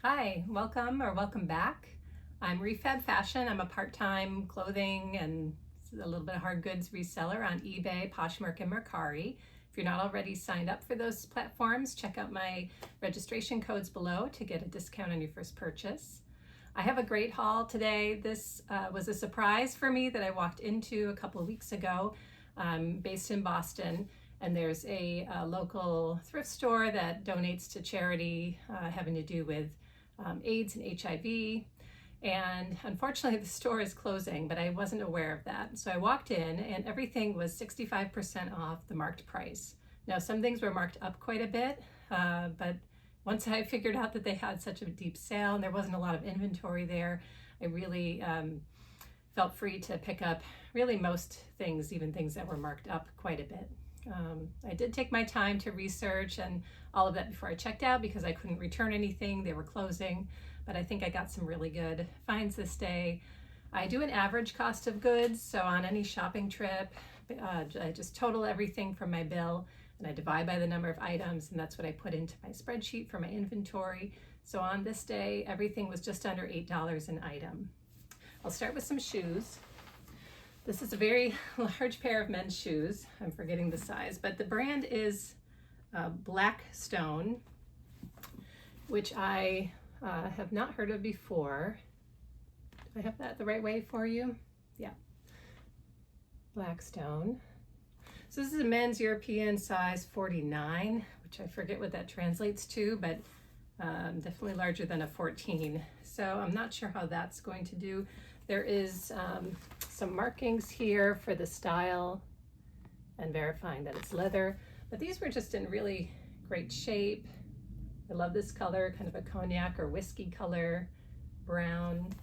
Hi, welcome back. I'm ReFabFashion. I'm a part-time clothing and a little bit of hard goods reseller on eBay, Poshmark, and Mercari. If you're not already signed up for those platforms, check out my registration codes below to get a discount on your first purchase. I have a great haul today. This was a surprise for me that I walked into a couple of weeks ago. I'm based in Boston, and there's a local thrift store that donates to charity having to do with AIDS and HIV. And unfortunately, the store is closing, but I wasn't aware of that. So I walked in and everything was 65% off the marked price. Now, some things were marked up quite a bit, but once I figured out that they had such a deep sale and there wasn't a lot of inventory there, I really felt free to pick up really most things, even things that were marked up quite a bit. I did take my time to research and all of that before I checked out because I couldn't return anything. They were closing, but I think I got some really good finds this day. I do an average cost of goods, so on any shopping trip, I just total everything from my bill and I divide by the number of items, and that's what I put into my spreadsheet for my inventory. So on this day, everything was just under $8 an item. I'll start with some shoes. This is a very large pair of men's shoes. I'm forgetting the size, but the brand is Blackstone, which I have not heard of before. Do I have that the right way for you? Yeah, Blackstone. So this is a men's European size 49, which I forget what that translates to, but definitely larger than a 14. So I'm not sure how that's going to do. There is some markings here for the style and verifying that it's leather, but these were just in really great shape. I love this color, kind of a cognac or whiskey color, brown,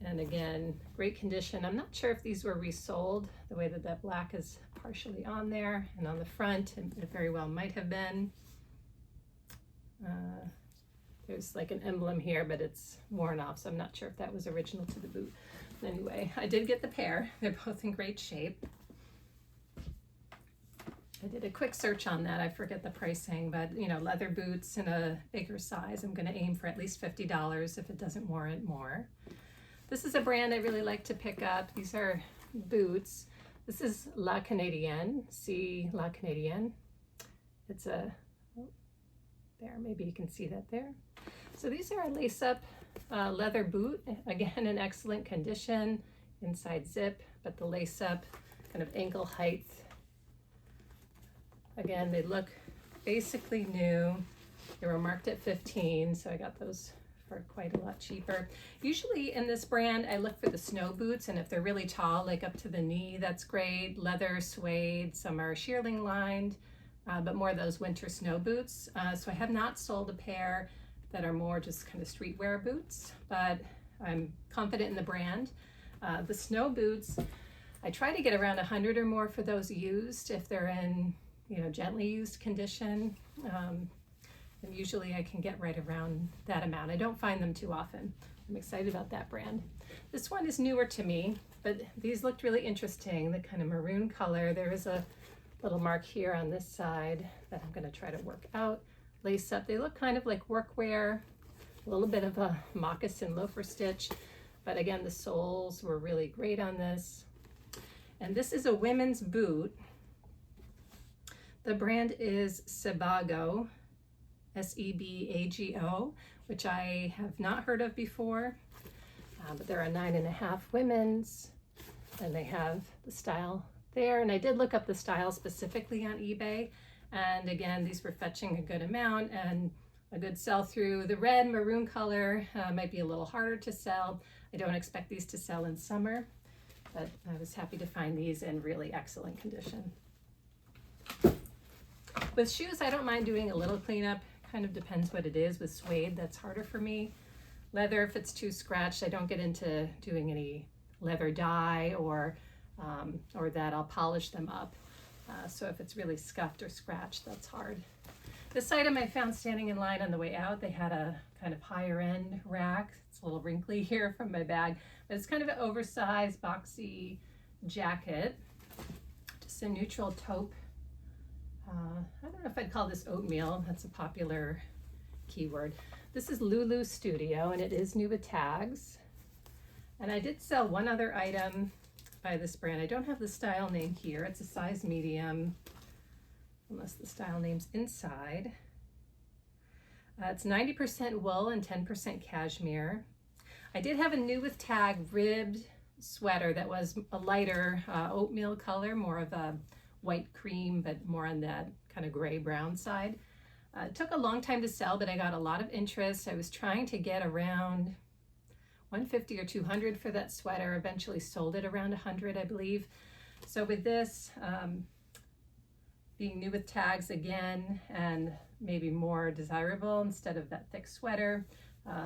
and again, great condition. I'm not sure if these were resold, the way that that black is partially on there, and on the front, it very well might have been. There's like an emblem here, but it's worn off, so I'm not sure if that was original to the boot. Anyway, I did get the pair. They're both in great shape. I did a quick search on that. I forget the pricing, but you know, leather boots in a bigger size, I'm going to aim for at least $50 if it doesn't warrant more. This is a brand I really like to pick up. These are boots. This is La Canadienne. See La Canadienne. It's a, oh, there, maybe you can see that there. So these are a lace-up leather boot, again in excellent condition, inside zip, but the lace-up kind of ankle height. Again, they look basically new. They were marked at 15, so I got those for quite a lot cheaper. Usually in this brand, I look for the snow boots, and if they're really tall, like up to the knee, that's great. Leather, suede, some are shearling lined, but more of those winter snow boots. So I have not sold a pair that are more just kind of streetwear boots, but I'm confident in the brand. The snow boots, I try to get around 100 or more for those used if they're in, you know, gently used condition. And usually I can get right around that amount. I don't find them too often. I'm excited about that brand. This one is newer to me, but these looked really interesting. The kind of maroon color. There is a little mark here on this side that I'm going to try to work out. Lace up. They look kind of like workwear, a little bit of a moccasin loafer stitch, but again, the soles were really great on this. And this is a women's boot. The brand is Sebago, S-E-B-A-G-O, which I have not heard of before, but there are 9.5 women's, and they have the style there. And I did look up the style specifically on eBay, and again, these were fetching a good amount and a good sell through. The red maroon color might be a little harder to sell. I don't expect these to sell in summer, but I was happy to find these in really excellent condition. With shoes, I don't mind doing a little cleanup. Kind of depends what it is. With suede, that's harder for me. Leather, if it's too scratched, I don't get into doing any leather dye or that. I'll polish them up. So if it's really scuffed or scratched, that's hard. This item I found standing in line on the way out. They had a kind of higher end rack. It's a little wrinkly here from my bag, but it's kind of an oversized boxy jacket. Just a neutral taupe. I don't know if I'd call this oatmeal. That's a popular keyword. This is Lulu Studio, and it is new with tags. And I did sell one other item by this brand. I don't have the style name here. It's a size medium, unless the style name's inside. It's 90% wool and 10% cashmere. I did have a new with tag ribbed sweater that was a lighter oatmeal color, more of a white cream, but more on that kind of gray brown side. It took a long time to sell, but I got a lot of interest. I was trying to get around 150 or 200 for that sweater. Eventually sold it around 100, I believe. So with this being new with tags again, and maybe more desirable instead of that thick sweater,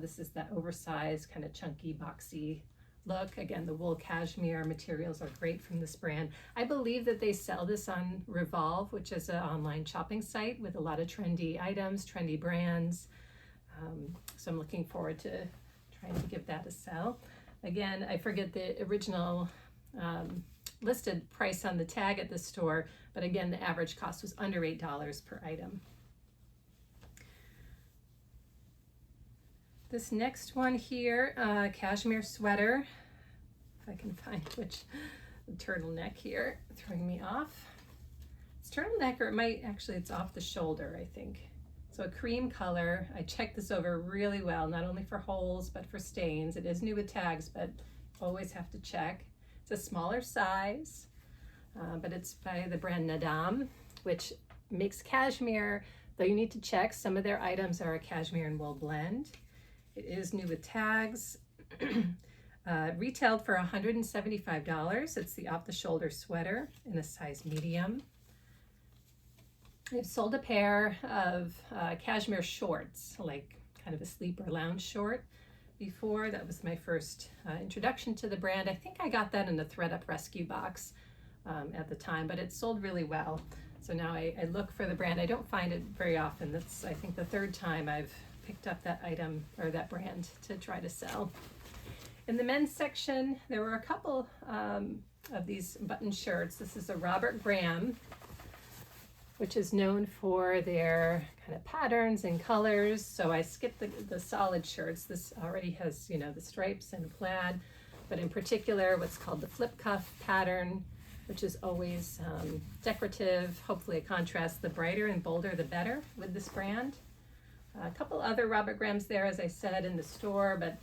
this is that oversized kind of chunky boxy look. Again, the wool cashmere materials are great from this brand. I believe that they sell this on Revolve, which is an online shopping site with a lot of trendy items, trendy brands. So I'm looking forward to trying to give that a sell. Again, I forget the original listed price on the tag at the store, but again, the average cost was under $8 per item. This next one here, cashmere sweater, if I can find which turtleneck here, throwing me off. It's turtleneck, or it might actually, it's off the shoulder, I think. So a cream color. I checked this over really well, not only for holes, but for stains. It is new with tags, but always have to check. It's a smaller size, but it's by the brand Nadam, which makes cashmere, though you need to check. Some of their items are a cashmere and wool blend. It is new with tags. Retailed for $175. It's the off-the-shoulder sweater in a size medium. I've sold a pair of cashmere shorts, like kind of a sleeper lounge short before. That was my first introduction to the brand. I think I got that in a ThredUp rescue box at the time, but it sold really well. So now I look for the brand. I don't find it very often. That's, I think, the third time I've picked up that item or that brand to try to sell. In the men's section, there were a couple of these button shirts. This is a Robert Graham, which is known for their kind of patterns and colors. So I skipped the solid shirts. This already has, you know, the stripes and plaid, but in particular, what's called the flip cuff pattern, which is always decorative, hopefully a contrast. The brighter and bolder, the better with this brand. A couple other Robert Grahams there, as I said, in the store, but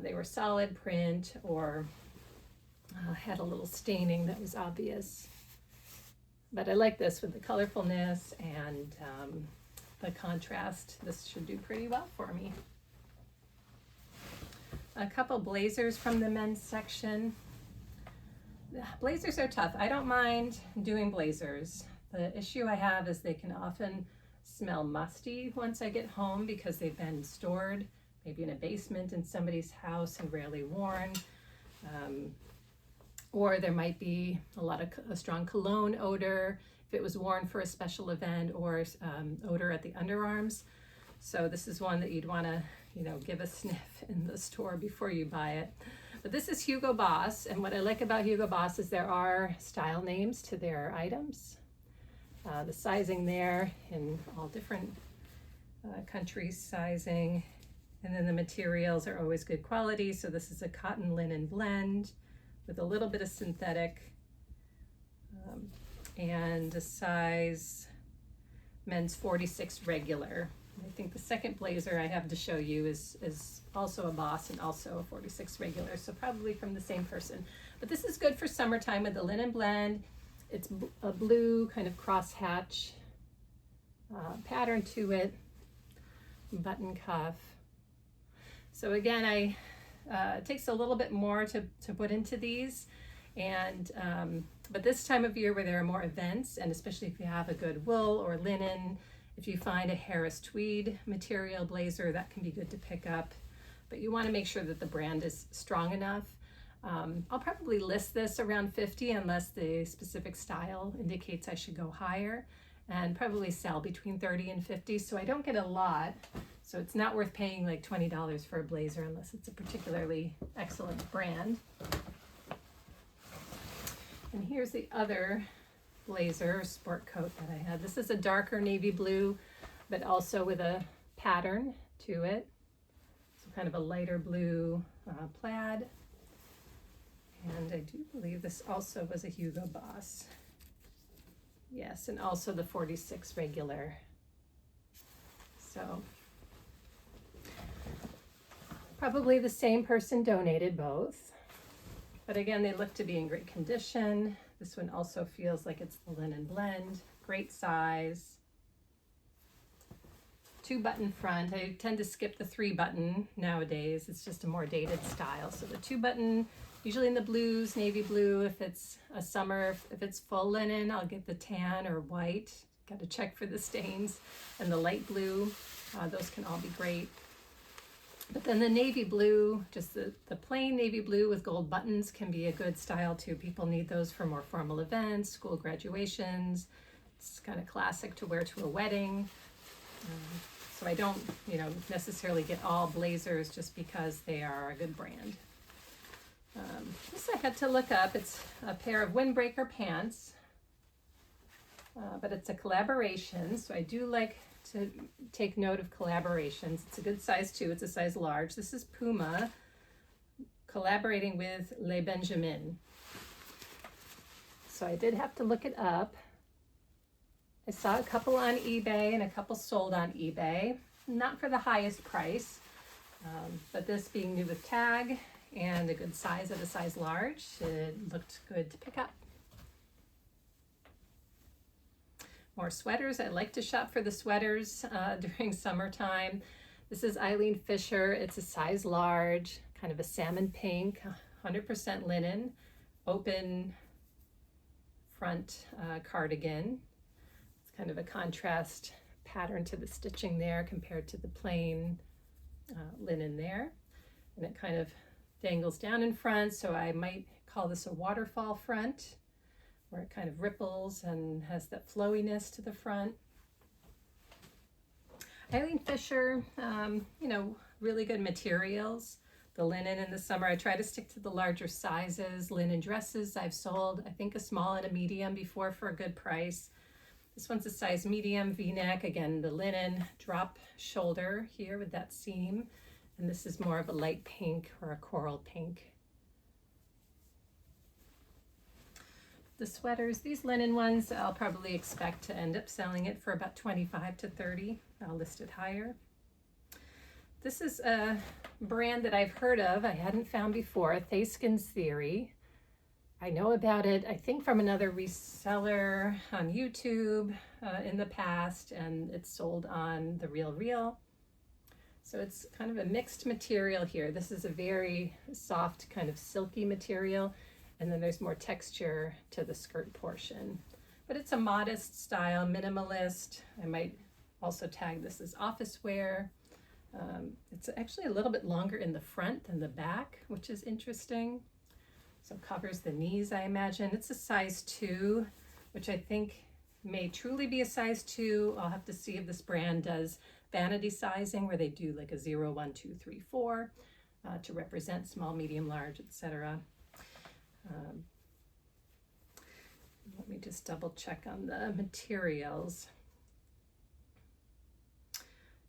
they were solid print or had a little staining that was obvious. But I like this with the colorfulness and the contrast. This should do pretty well for me. A couple blazers from the men's section. Blazers are tough. I don't mind doing blazers. The issue I have is they can often smell musty once I get home because they've been stored maybe in a basement in somebody's house and rarely worn. Or there might be a strong cologne odor if it was worn for a special event, or odor at the underarms. So this is one that you'd want to, you know, give a sniff in the store before you buy it. But this is Hugo Boss, and what I like about Hugo Boss is there are style names to their items. The sizing there in all different countries sizing, and then the materials are always good quality. So this is a cotton linen blend with a little bit of synthetic, and a size men's 46 regular. I think the second blazer I have to show you is also a Boss and also a 46 regular, so probably from the same person. But this is good for summertime with the linen blend. It's a blue kind of crosshatch pattern to it, button cuff. So again, it takes a little bit more to put into these, and but this time of year where there are more events, and especially if you have a good wool or linen, if you find a Harris tweed material blazer, that can be good to pick up. But you want to make sure that the brand is strong enough. I'll probably list this around 50 unless the specific style indicates I should go higher, and probably sell between 30 and 50, so I don't get a lot. So it's not worth paying like $20 for a blazer unless it's a particularly excellent brand. And here's the other blazer sport coat that I had. This is a darker navy blue, but also with a pattern to it. So kind of a lighter blue plaid. And I do believe this also was a Hugo Boss. Yes, and also the 46 regular. So probably the same person donated both. But again, they look to be in great condition. This one also feels like it's the linen blend. Great size. 2-button front. I tend to skip the 3-button nowadays. It's just a more dated style. So the 2-button, usually in the blues, navy blue. If it's a summer, if it's full linen, I'll get the tan or white. Got to check for the stains. And the light blue, those can all be great. But then the navy blue, just the plain navy blue with gold buttons can be a good style too. People need those for more formal events, school graduations. It's kind of classic to wear to a wedding. So I don't, necessarily get all blazers just because they are a good brand. This I had to look up. It's a pair of windbreaker pants, but it's a collaboration. So I do like to take note of collaborations. It's a good size too. It's a size large. This is Puma collaborating with Les Benjamin. So I did have to look it up. I saw a couple on eBay and a couple sold on eBay. Not for the highest price, but this being new with tag and a good size of a size large, it looked good to pick up. More sweaters. I like to shop for the sweaters during summertime. This is Eileen Fisher. It's a size large, kind of a salmon pink, 100% linen, open front cardigan. It's kind of a contrast pattern to the stitching there compared to the plain linen there. And it kind of dangles down in front, so I might call this a waterfall front, where it kind of ripples and has that flowiness to the front. Eileen Fisher, really good materials. The linen in the summer, I try to stick to the larger sizes. Linen dresses I've sold, I think a small and a medium before for a good price. This one's a size medium, V-neck. Again, the linen drop shoulder here with that seam. And this is more of a light pink or a coral pink. The sweaters, these linen ones, I'll probably expect to end up selling it for about 25 to 30. I'll list it higher. This is a brand that I've heard of, I hadn't found before, Thaskin's Theory. I know about it, I think from another reseller on YouTube in the past, and it's sold on The RealReal. So it's kind of a mixed material here. This is a very soft kind of silky material. And then there's more texture to the skirt portion. But it's a modest style, minimalist. I might also tag this as office wear. It's actually a little bit longer in the front than the back, which is interesting. So it covers the knees, I imagine. It's a size 2, which I think may truly be a size 2. I'll have to see if this brand does vanity sizing, where they do like a 0, 1, 2, 3, 4 to represent small, medium, large, etc. Let me just double check on the materials.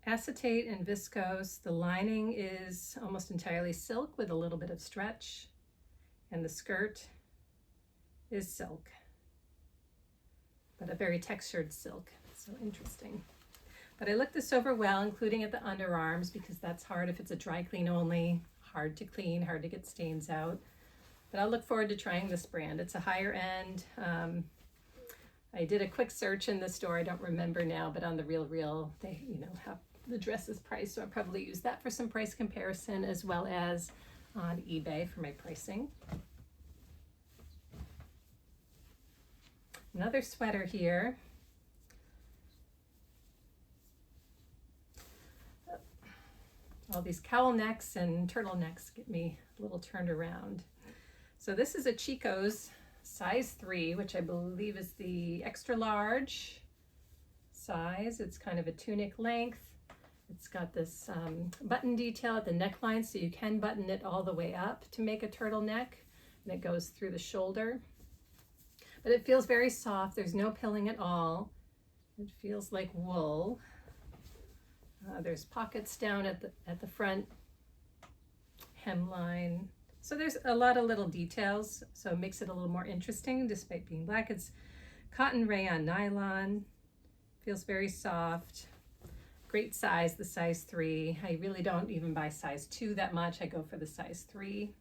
Acetate and viscose. The lining is almost entirely silk with a little bit of stretch, and the skirt is silk, but a very textured silk. So interesting. But I looked this over well, including at the underarms, because that's hard if it's a dry clean only, hard to clean, hard to get stains out. But I'll look forward to trying this brand. It's a higher end. I did a quick search in the store. I don't remember now, but on The RealReal, they have the dresses priced. So I'll probably use that for some price comparison, as well as on eBay for my pricing. Another sweater here. All these cowl necks and turtlenecks get me a little turned around. So this is a Chico's size 3, which I believe is the extra large size. It's kind of a tunic length. It's got this button detail at the neckline, so you can button it all the way up to make a turtleneck, and it goes through the shoulder. But it feels very soft. There's no pilling at all. It feels like wool. There's pockets down at the front, hemline. So there's a lot of little details, so it makes it a little more interesting despite being black. It's cotton rayon nylon, feels very soft. Great size, the size 3. I really don't even buy size 2 that much. I go for the size 3.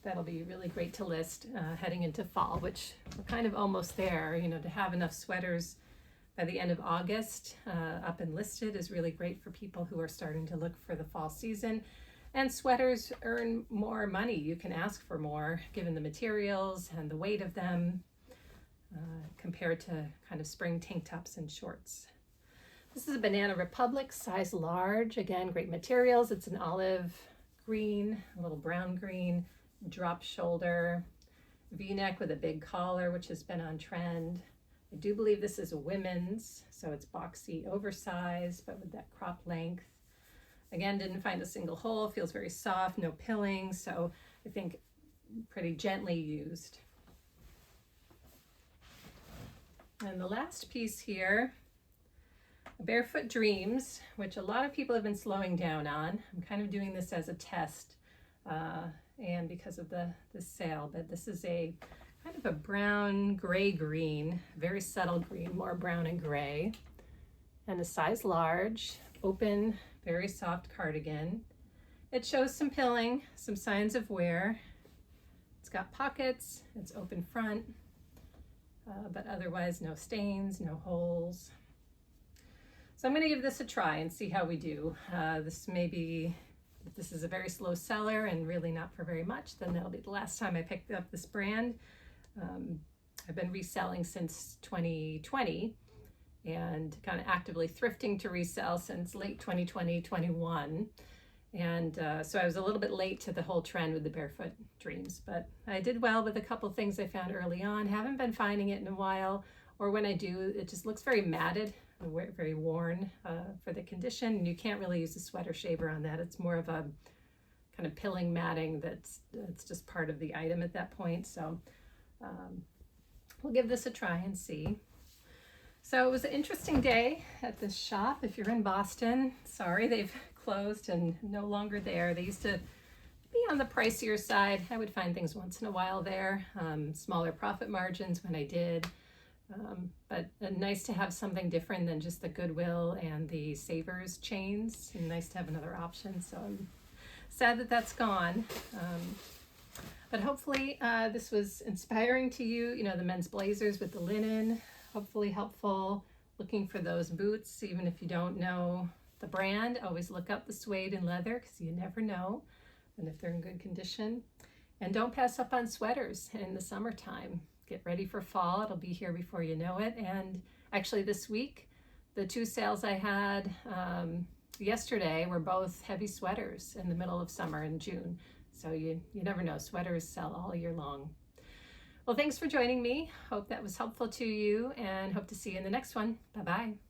That'll be really great to list heading into fall, which we're kind of almost there. You know, to have enough sweaters by the end of August up and listed is really great for people who are starting to look for the fall season. And sweaters earn more money. You can ask for more given the materials and the weight of them compared to kind of spring tank tops and shorts. This is a Banana Republic, size large. Again, great materials. It's an olive green, a little brown green, drop shoulder, V-neck with a big collar, which has been on trend. I do believe this is a women's, so it's boxy, oversized, but with that crop length. Again, didn't find a single hole, feels very soft, no pilling, so I think pretty gently used. And the last piece here, Barefoot Dreams, which a lot of people have been slowing down on. I'm kind of doing this as a test and because of the sale, but this is a kind of a brown gray green, very subtle green, more brown and gray, and a size large, open, very soft cardigan. It shows some pilling, some signs of wear. It's got pockets, it's open front, but otherwise no stains, no holes. So I'm going to give this a try and see how we do. This may be, if this is a very slow seller and really not for very much, then that'll be the last time I picked up this brand. I've been reselling since 2020 and kind of actively thrifting to resell since late 2020-21. And so I was a little bit late to the whole trend with the Barefoot Dreams, but I did well with a couple things I found early on. Haven't been finding it in a while, or when I do, it just looks very matted, very worn for the condition. And you can't really use a sweater shaver on that. It's more of a kind of pilling matting that's just part of the item at that point. So we'll give this a try and see. So it was an interesting day at this shop. If you're in Boston, sorry, they've closed and no longer there. They used to be on the pricier side. I would find things once in a while there, smaller profit margins when I did. But nice to have something different than just the Goodwill and the Savers chains, and nice to have another option. So I'm sad that that's gone. But hopefully this was inspiring to you. You know, the men's blazers with the linen, hopefully helpful. Looking for those boots, even if you don't know the brand, always look up the suede and leather because you never know, and if they're in good condition. And don't pass up on sweaters in the summertime. Get ready for fall. It'll be here before you know it. And actually this week, the 2 sales I had yesterday were both heavy sweaters in the middle of summer in June. So you never know. Sweaters sell all year long. Well, thanks for joining me. Hope that was helpful to you and hope to see you in the next one. Bye-bye.